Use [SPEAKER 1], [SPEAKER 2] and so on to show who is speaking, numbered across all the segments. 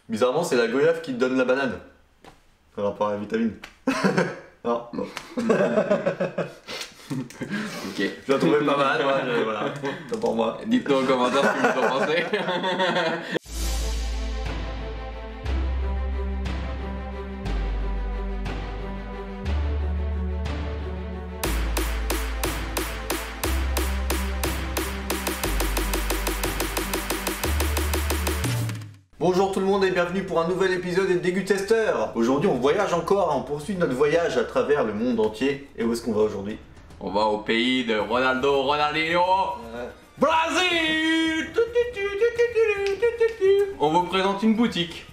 [SPEAKER 1] Bizarrement, c'est la goyave qui te donne la banane. Par rapport à la vitamine. Non. Bon.
[SPEAKER 2] Ok.
[SPEAKER 1] Je la trouvais pas mal, moi, voilà. C'est pour moi.
[SPEAKER 2] Dites-nous en commentaire ce que vous en pensez.
[SPEAKER 1] Bonjour tout le monde et bienvenue pour un nouvel épisode des Dégusteurs. Aujourd'hui on voyage encore, on poursuit notre voyage à travers le monde entier. Et où est-ce qu'on va aujourd'hui?
[SPEAKER 2] On va au pays de Ronaldinho. Brésil. On vous présente une boutique.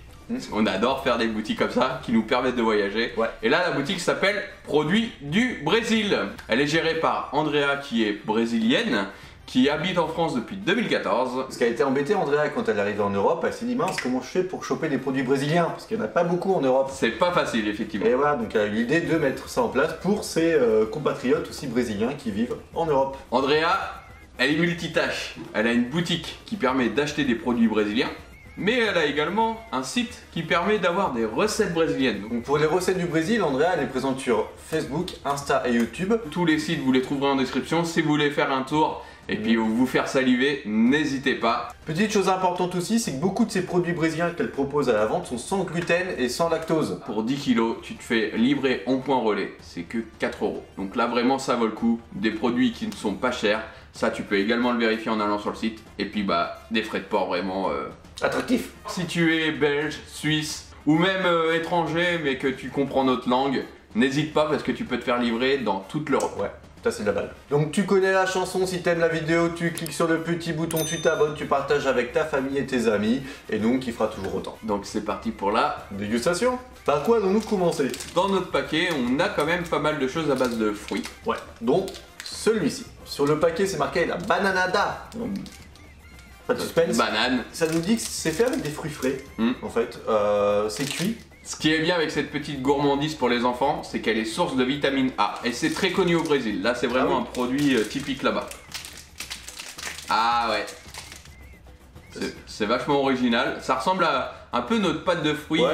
[SPEAKER 2] On adore faire des boutiques comme ça qui nous permettent de voyager.
[SPEAKER 1] Ouais.
[SPEAKER 2] Et là la boutique s'appelle Produits du Brésil. Elle est gérée par Andrea qui est brésilienne, qui habite en France depuis 2014.
[SPEAKER 1] Ce qui a été embêté Andrea quand elle est arrivée en Europe, elle s'est dit mince comment je fais pour choper des produits brésiliens? Parce qu'il n'y en a pas beaucoup en Europe.
[SPEAKER 2] C'est pas facile effectivement.
[SPEAKER 1] Et voilà, donc elle a eu l'idée de mettre ça en place pour ses compatriotes aussi brésiliens qui vivent en Europe.
[SPEAKER 2] Andrea, elle est multitâche. Elle a une boutique qui permet d'acheter des produits brésiliens, mais elle a également un site qui permet d'avoir des recettes brésiliennes.
[SPEAKER 1] Donc pour les recettes du Brésil, Andrea elle est présente sur Facebook, Insta et YouTube.
[SPEAKER 2] Tous les sites, vous les trouverez en description. Si vous voulez faire un tour et puis vous faire saliver, n'hésitez pas.
[SPEAKER 1] Petite chose importante aussi, c'est que beaucoup de ces produits brésiliens qu'elle propose à la vente sont sans gluten et sans lactose.
[SPEAKER 2] Pour 10 kilos, tu te fais livrer en point relais, c'est que 4 €. Donc là vraiment ça vaut le coup. Des produits qui ne sont pas chers, ça tu peux également le vérifier en allant sur le site. Et puis bah des frais de port vraiment
[SPEAKER 1] Attractif.
[SPEAKER 2] Si tu es belge, suisse ou même étranger mais que tu comprends notre langue, n'hésite pas parce que tu peux te faire livrer dans toute l'Europe.
[SPEAKER 1] Ouais. Ça c'est de la balle. Donc tu connais la chanson, si t'aimes la vidéo, tu cliques sur le petit bouton, tu t'abonnes, tu partages avec ta famille et tes amis, et donc il fera toujours autant.
[SPEAKER 2] Donc c'est parti pour la
[SPEAKER 1] Dégustation. Par quoi allons-nous commencer?
[SPEAKER 2] Dans notre paquet, on a quand même pas mal de choses à base de fruits.
[SPEAKER 1] Ouais, dont celui-ci. Sur le paquet c'est marqué la bananada. Donc, pas de suspense.
[SPEAKER 2] Banane.
[SPEAKER 1] Ça nous dit que c'est fait avec des fruits frais, en fait. C'est cuit.
[SPEAKER 2] Ce qui est bien avec cette petite gourmandise pour les enfants, c'est qu'elle est source de vitamine A. Et c'est très connu au Brésil. Là, c'est vraiment un produit typique là-bas. Ah ouais. C'est vachement original. Ça ressemble à un peu notre pâte de fruits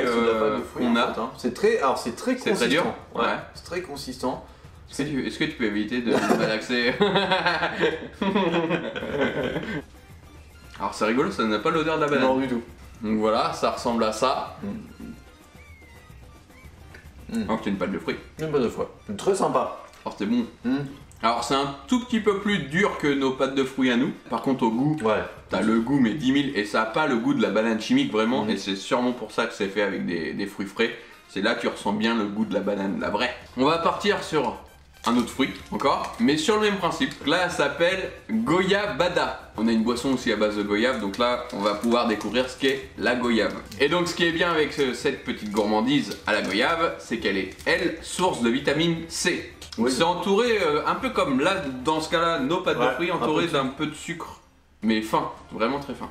[SPEAKER 2] qu'on a.
[SPEAKER 1] C'est très, alors c'est très consistant.
[SPEAKER 2] C'est très dur.
[SPEAKER 1] Ouais.
[SPEAKER 2] Ouais.
[SPEAKER 1] C'est très consistant.
[SPEAKER 2] Est-ce que tu peux éviter de malaxer? Alors c'est rigolo, ça n'a pas l'odeur de la banane.
[SPEAKER 1] Non du tout.
[SPEAKER 2] Donc voilà, ça ressemble à ça. Alors que c'est une pâte de fruits.
[SPEAKER 1] Une bonne fois. Très sympa.
[SPEAKER 2] Alors c'est bon. Alors c'est un tout petit peu plus dur que nos pâtes de fruits à nous. Par contre au goût,
[SPEAKER 1] ouais.
[SPEAKER 2] T'as le goût mais 10 000 et ça n'a pas le goût de la banane chimique vraiment. Et c'est sûrement pour ça que c'est fait avec des fruits frais. C'est là que tu ressens bien le goût de la banane, la vraie. On va partir sur un autre fruit encore, mais sur le même principe. Là, elle s'appelle Goyabada. On a une boisson aussi à base de goyave, donc là, on va pouvoir découvrir ce qu'est la goyave. Et donc, ce qui est bien avec cette petite gourmandise à la goyave, c'est qu'elle est, elle, source de vitamine C. Oui. C'est entouré, un peu comme là, dans ce cas-là, nos pâtes de fruits, entourées d'un peu de sucre, mais fin, vraiment très fin.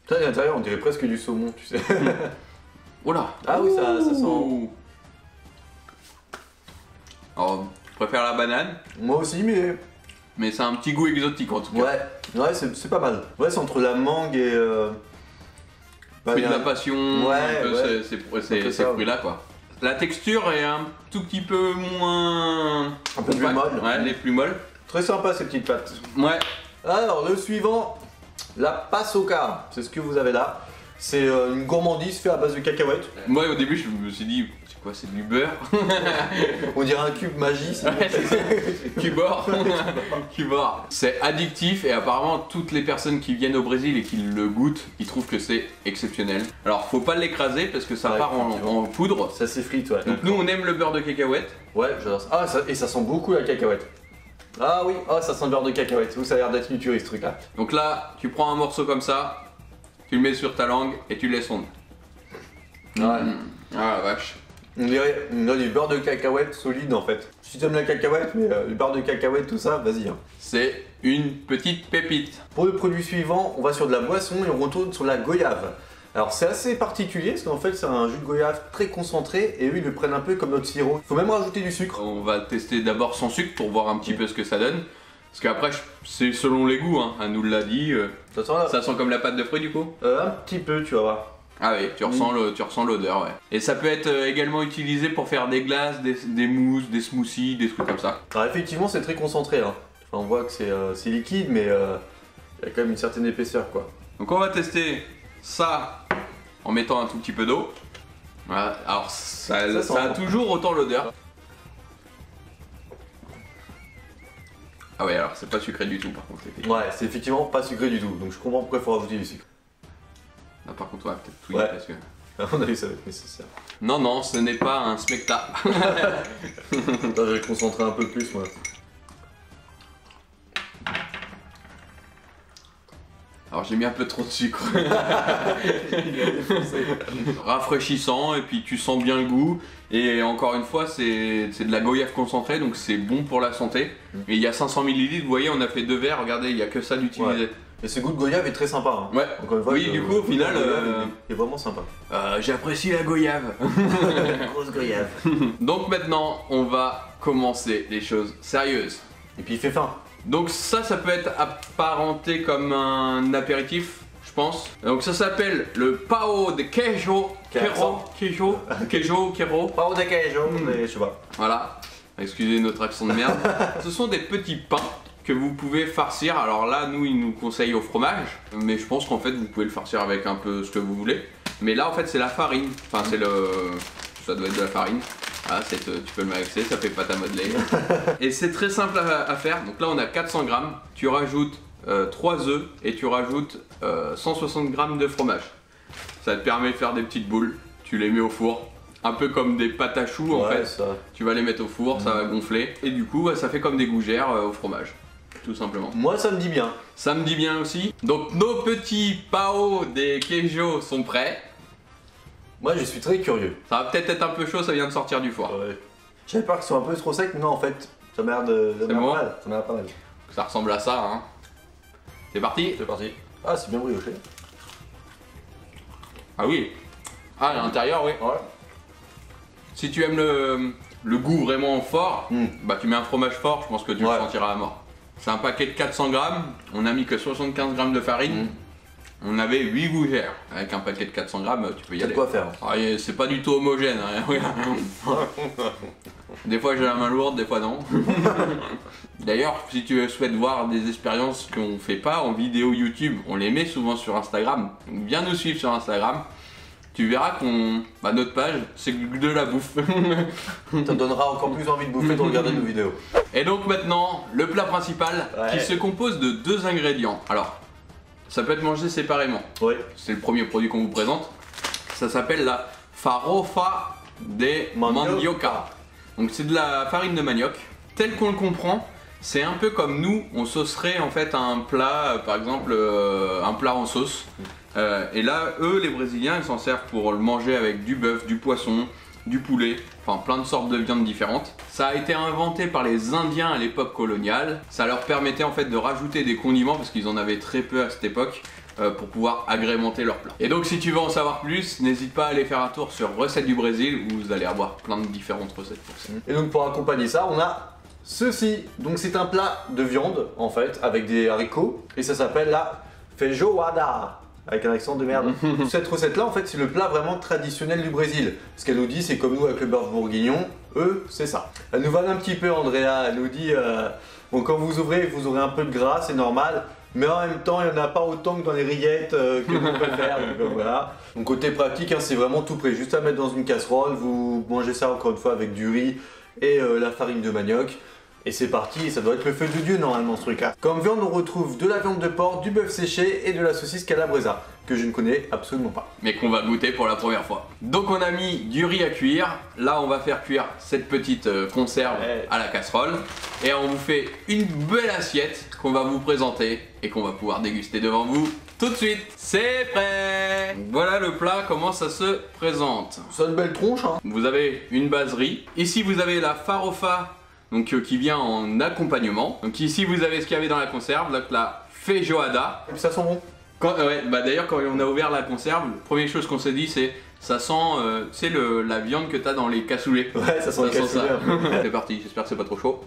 [SPEAKER 1] Ça, à l'intérieur, on dirait presque du saumon, tu sais.
[SPEAKER 2] Oh là.
[SPEAKER 1] Ah oui, ça sent...
[SPEAKER 2] Alors, je préfère la banane.
[SPEAKER 1] Moi aussi,
[SPEAKER 2] mais c'est un petit goût exotique en tout cas.
[SPEAKER 1] Ouais, c'est pas mal. Ouais, c'est entre la mangue et...
[SPEAKER 2] Fruit de la passion,
[SPEAKER 1] ouais,
[SPEAKER 2] ces fruits-là quoi. La texture est un tout petit peu moins...
[SPEAKER 1] Un peu plus molle.
[SPEAKER 2] Ouais, elle est plus molle.
[SPEAKER 1] Très sympa ces petites pâtes.
[SPEAKER 2] Ouais.
[SPEAKER 1] Alors, le suivant, la paçoca. C'est ce que vous avez là. C'est une gourmandise faite à base de cacahuètes.
[SPEAKER 2] Moi au début je me suis dit, c'est quoi, c'est du beurre?
[SPEAKER 1] On dirait un cube magie.
[SPEAKER 2] Ouais, c'est ça. Cubor. Cubor. C'est addictif et apparemment toutes les personnes qui viennent au Brésil et qui le goûtent, ils trouvent que c'est exceptionnel. Alors faut pas l'écraser parce que ça part en poudre.
[SPEAKER 1] Ça s'effrite, ouais.
[SPEAKER 2] Donc nous on aime le beurre de cacahuète.
[SPEAKER 1] Ouais, j'adore ça. Ah, et ça sent beaucoup la cacahuète. Ah oui, ça sent le beurre de cacahuète. Ça a l'air d'être nutritionnel ce truc là.
[SPEAKER 2] Donc là, tu prends un morceau comme ça, tu le mets sur ta langue et tu le laisses fondre.
[SPEAKER 1] Ouais.
[SPEAKER 2] Ah la vache.
[SPEAKER 1] On dirait du beurre de cacahuète solide en fait. Si tu aimes la cacahuète, mais le beurre de cacahuète, tout ça, vas-y. Hein.
[SPEAKER 2] C'est une petite pépite.
[SPEAKER 1] Pour le produit suivant, on va sur de la boisson et on retourne sur la goyave. Alors c'est assez particulier parce qu'en fait c'est un jus de goyave très concentré et eux ils le prennent un peu comme notre sirop. Il faut même rajouter du sucre.
[SPEAKER 2] On va tester d'abord sans sucre pour voir un petit peu ce que ça donne. Parce qu'après c'est selon les goûts, hein. Elle nous l'a dit. Ça sent comme la pâte de fruits du coup?
[SPEAKER 1] Un petit peu, tu vas voir.
[SPEAKER 2] Ah oui, tu ressens l'odeur, ouais. Et ça peut être également utilisé pour faire des glaces, des mousses, des smoothies, des trucs comme ça.
[SPEAKER 1] Alors effectivement, c'est très concentré. Hein. Enfin, on voit que c'est liquide, mais il y a quand même une certaine épaisseur, quoi.
[SPEAKER 2] Donc on va tester ça en mettant un tout petit peu d'eau. Voilà. Alors ça a toujours autant l'odeur. Ah ouais, alors c'est pas sucré du tout par contre.
[SPEAKER 1] Ouais, c'est effectivement pas sucré du tout, donc je comprends pourquoi il faut rajouter du sucre.
[SPEAKER 2] Ah, par contre, ouais, peut-être tout parce que...
[SPEAKER 1] À mon avis, ça va être nécessaire.
[SPEAKER 2] Non, ce n'est pas un smecta.
[SPEAKER 1] Là, je vais concentrer un peu plus, moi.
[SPEAKER 2] Alors j'ai mis un peu trop de sucre. Rafraîchissant et puis tu sens bien le goût. Et encore une fois, c'est de la goyave concentrée, donc c'est bon pour la santé. Et il y a 500 ml, vous voyez, on a fait 2 verres, regardez, il n'y a que ça d'utiliser.
[SPEAKER 1] Ouais. Et ce goût de goyave est très sympa. Hein.
[SPEAKER 2] Ouais.
[SPEAKER 1] Encore une fois,
[SPEAKER 2] oui, du coup, au final,
[SPEAKER 1] il est vraiment sympa.
[SPEAKER 2] J'apprécie la goyave.
[SPEAKER 1] Grosse goyave.
[SPEAKER 2] Donc maintenant, on va commencer les choses sérieuses.
[SPEAKER 1] Et puis il fait faim.
[SPEAKER 2] Donc ça peut être apparenté comme un apéritif, je pense. Donc ça s'appelle le pao de queijo. Queijo.
[SPEAKER 1] Pao de queijo, mais je sais pas.
[SPEAKER 2] Voilà. Excusez notre accent de merde. Ce sont des petits pains que vous pouvez farcir. Alors là, nous, ils nous conseillent au fromage, mais je pense qu'en fait, vous pouvez le farcir avec un peu ce que vous voulez. Mais là, en fait, c'est la farine. Enfin, ça doit être de la farine. Ah, tu peux le mixer, ça fait pâte à modeler. Et c'est très simple à faire. Donc là, on a 400 grammes. Tu rajoutes 3 œufs et tu rajoutes 160 grammes de fromage. Ça te permet de faire des petites boules. Tu les mets au four. Un peu comme des pâtes à choux en fait. Ça. Tu vas les mettre au four, ça va gonfler. Et du coup, ça fait comme des gougères au fromage. Tout simplement.
[SPEAKER 1] Moi, ça me dit bien.
[SPEAKER 2] Ça me dit bien aussi. Donc, nos petits pao des queijo sont prêts.
[SPEAKER 1] Moi, je suis très curieux.
[SPEAKER 2] Ça va peut-être être un peu chaud, ça vient de sortir du four.
[SPEAKER 1] Ouais. J'avais peur qu'ils soient un peu trop secs, mais non, en fait, ça m'a l'air pas mal.
[SPEAKER 2] Ça ressemble à ça, hein. C'est parti.
[SPEAKER 1] C'est parti. Ah, c'est bien brioché.
[SPEAKER 2] Ah oui. Ah, à l'intérieur, oui.
[SPEAKER 1] Ouais.
[SPEAKER 2] Si tu aimes le goût vraiment fort, bah tu mets un fromage fort, je pense que tu le sentiras à mort. C'est un paquet de 400 grammes, on a mis que 75 grammes de farine. On avait 8 gougères. Avec un paquet de 400 grammes, tu peux y aller.
[SPEAKER 1] C'est quoi faire.
[SPEAKER 2] Ah, c'est pas du tout homogène. Hein. Des fois j'ai la main lourde, des fois non. D'ailleurs, si tu souhaites voir des expériences qu'on fait pas en vidéo YouTube, on les met souvent sur Instagram. Donc viens nous suivre sur Instagram. Tu verras notre page, c'est de la bouffe.
[SPEAKER 1] Ça te donnera encore plus envie de bouffer de regarder nos vidéos.
[SPEAKER 2] Et donc maintenant, le plat principal qui se compose de 2 ingrédients. Alors, ça peut être mangé séparément.
[SPEAKER 1] Oui.
[SPEAKER 2] C'est le premier produit qu'on vous présente. Ça s'appelle la farofa de mandioca. Donc c'est de la farine de manioc. Tel qu'on le comprend, c'est un peu comme nous, on saucerait en fait un plat, par exemple un plat en sauce. Et là, eux, les Brésiliens, ils s'en servent pour le manger avec du bœuf, du poisson, du poulet, enfin plein de sortes de viandes différentes. Ça a été inventé par les Indiens à l'époque coloniale. Ça leur permettait en fait de rajouter des condiments parce qu'ils en avaient très peu à cette époque pour pouvoir agrémenter leur plat. Et donc si tu veux en savoir plus, n'hésite pas à aller faire un tour sur Recettes du Brésil où vous allez avoir plein de différentes recettes pour ça.
[SPEAKER 1] Et donc pour accompagner ça, on a ceci. Donc c'est un plat de viande en fait avec des haricots et ça s'appelle la feijoada. Avec un accent de merde. Cette recette-là, en fait, c'est le plat vraiment traditionnel du Brésil. Ce qu'elle nous dit, c'est comme nous avec le beurre bourguignon, eux, c'est ça. Elle nous vanne un petit peu, Andrea. Elle nous dit, bon, quand vous ouvrez, vous aurez un peu de gras, c'est normal. Mais en même temps, il n'y en a pas autant que dans les rillettes que vous préférez. Donc voilà. Donc côté pratique, hein, c'est vraiment tout prêt. Juste à mettre dans une casserole. Vous mangez ça encore une fois avec du riz et la farine de manioc. Et c'est parti, ça doit être le feu de Dieu normalement ce truc là. Comme viande, on retrouve de la viande de porc, du bœuf séché et de la saucisse calabresa, que je ne connais absolument pas.
[SPEAKER 2] Mais qu'on va goûter pour la première fois. Donc on a mis du riz à cuire. Là on va faire cuire cette petite conserve à la casserole. Et on vous fait une belle assiette qu'on va vous présenter et qu'on va pouvoir déguster devant vous tout de suite. C'est prêt! Voilà le plat, comment ça se présente.
[SPEAKER 1] Ça a une belle tronche hein.
[SPEAKER 2] Vous avez une base riz. Ici vous avez la farofa. Donc qui vient en accompagnement. Donc ici vous avez ce qu'il y avait dans la conserve, donc la feijoada.
[SPEAKER 1] Et puis ça sent bon.
[SPEAKER 2] D'ailleurs quand on a ouvert la conserve, la première chose qu'on s'est dit c'est ça sent la viande que t'as dans les cassoulets.
[SPEAKER 1] Ouais, ça sent le cassoulet.
[SPEAKER 2] C'est parti, j'espère que c'est pas trop chaud.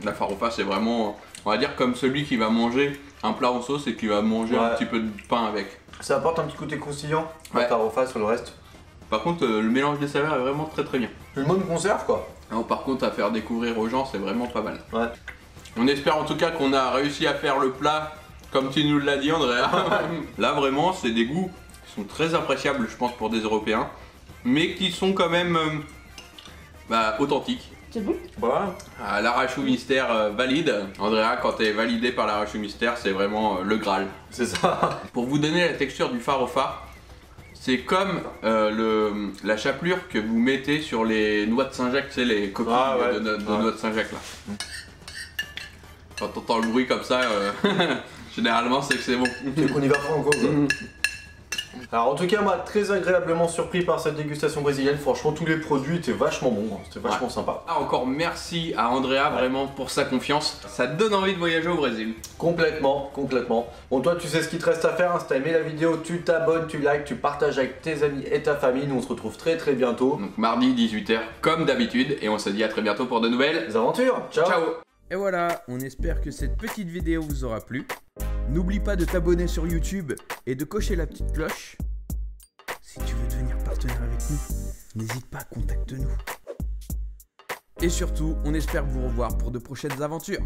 [SPEAKER 2] La farofa c'est vraiment, on va dire comme celui qui va manger un plat en sauce et qui va manger un petit peu de pain avec.
[SPEAKER 1] Ça apporte un petit côté croustillant.
[SPEAKER 2] Ouais.
[SPEAKER 1] À farofa sur le reste.
[SPEAKER 2] Par contre, le mélange des saveurs est vraiment très très bien.
[SPEAKER 1] Une bonne conserve quoi.
[SPEAKER 2] Alors, par contre, à faire découvrir aux gens, c'est vraiment pas mal.
[SPEAKER 1] Ouais.
[SPEAKER 2] On espère en tout cas qu'on a réussi à faire le plat comme tu nous l'as dit, Andrea. Là, vraiment, c'est des goûts qui sont très appréciables, je pense, pour des Européens, mais qui sont quand même authentiques.
[SPEAKER 3] C'est bon?
[SPEAKER 1] Voilà.
[SPEAKER 2] L'arachou mystère valide. Andrea, quand t'es validé par l'arachou mystère, c'est vraiment le Graal.
[SPEAKER 1] C'est ça.
[SPEAKER 2] Pour vous donner la texture du farofa, c'est comme la chapelure que vous mettez sur les noix de Saint-Jacques, tu sais, les coquilles de noix de Saint-Jacques là. Quand t'entends le bruit comme ça, généralement c'est que c'est bon.
[SPEAKER 1] C'est qu'on y va franco quoi. Alors en tout cas moi très agréablement surpris par cette dégustation brésilienne, franchement tous les produits étaient vachement bons, hein. C'était vachement sympa.
[SPEAKER 2] Ah, encore merci à Andrea vraiment pour sa confiance, ça te donne envie de voyager au Brésil.
[SPEAKER 1] Complètement, complètement. Bon toi tu sais ce qu'il te reste à faire, hein. Si t'as aimé la vidéo, tu t'abonnes, tu likes, tu partages avec tes amis et ta famille, nous on se retrouve très très bientôt.
[SPEAKER 2] Donc mardi 18h comme d'habitude et on se dit à très bientôt pour de nouvelles
[SPEAKER 1] aventures. Ciao.
[SPEAKER 2] Ciao.
[SPEAKER 4] Et voilà, on espère que cette petite vidéo vous aura plu. N'oublie pas de t'abonner sur YouTube et de cocher la petite cloche. Si tu veux devenir partenaire avec nous, n'hésite pas, contacte-nous. Et surtout, on espère vous revoir pour de prochaines aventures.